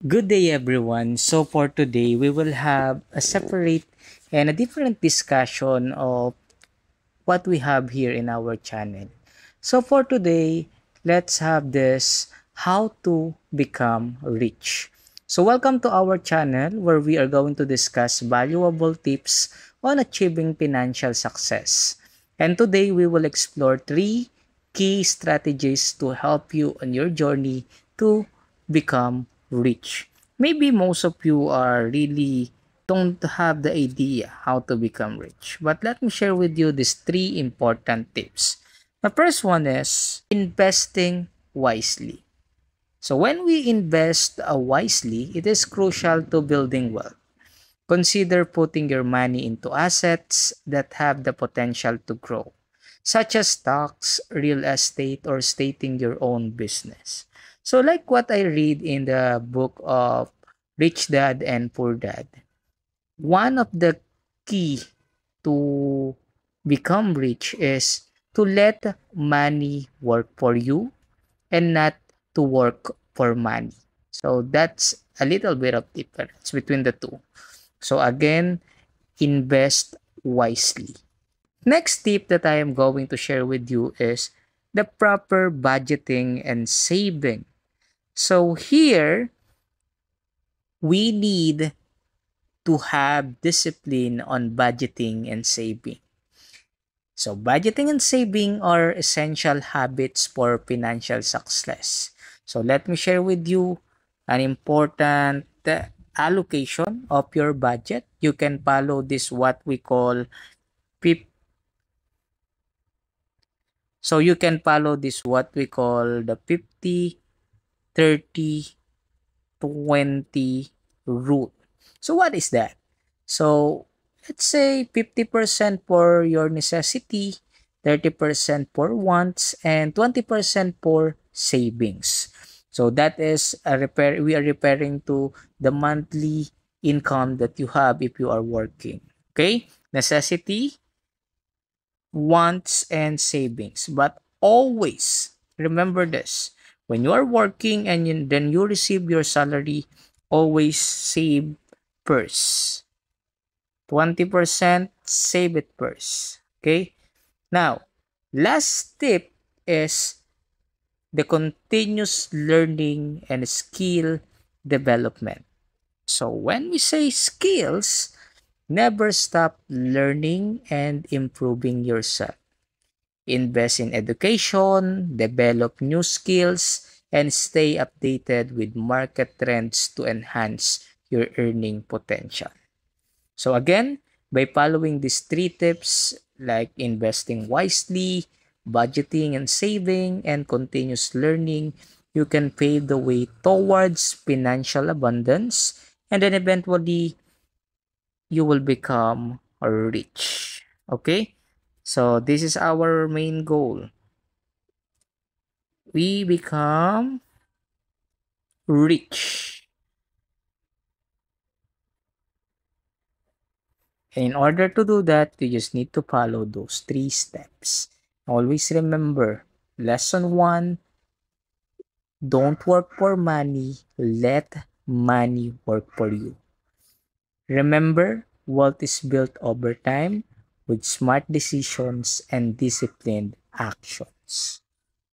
Good day, everyone. So, for today, we will have a separate and a different discussion of what we have here in our channel. So, for today, let's have this how to become rich. So, welcome to our channel where we are going to discuss valuable tips on achieving financial success. And today, we will explore three key strategies to help you on your journey to become rich. Maybe most of you are really don't have the idea how to become rich. But let me share with you these three important tips. The first one is investing wisely. So when we invest wisely, it is crucial to building wealth. Consider putting your money into assets that have the potential to grow, such as stocks, real estate, or starting your own business. So, like what I read in the book of Rich Dad and Poor Dad, one of the key to become rich is to let money work for you and not to work for money. So that's a little bit of difference between the two. So again, invest wisely. Next tip that I am going to share with you is the proper budgeting and saving. So here, we need to have discipline on budgeting and saving. So budgeting and saving are essential habits for financial success. So let me share with you an important allocation of your budget. You can follow this what we call PIP. So you can follow this what we call the 50 30 20 rule. So what is that? So let's say 50% for your necessity, 30% for wants, and 20% for savings. So that is a repair. We are referring to the monthly income that you have if you are working. Okay, necessity, wants, and savings. But always remember this: when you are working and then you receive your salary, always save first. 20% save it first. Okay? Now, last tip is the continuous learning and skill development. So, when we say skills, never stop learning and improving yourself. Invest in education, develop new skills, and stay updated with market trends to enhance your earning potential. So again, by following these three tips like investing wisely, budgeting and saving, and continuous learning, you can pave the way towards financial abundance, and then eventually you will become rich. Okay? So this is our main goal. We become rich. And in order to do that, you just need to follow those three steps. Always remember, lesson one, don't work for money, let money work for you. Remember, wealth is built over time with smart decisions and disciplined actions.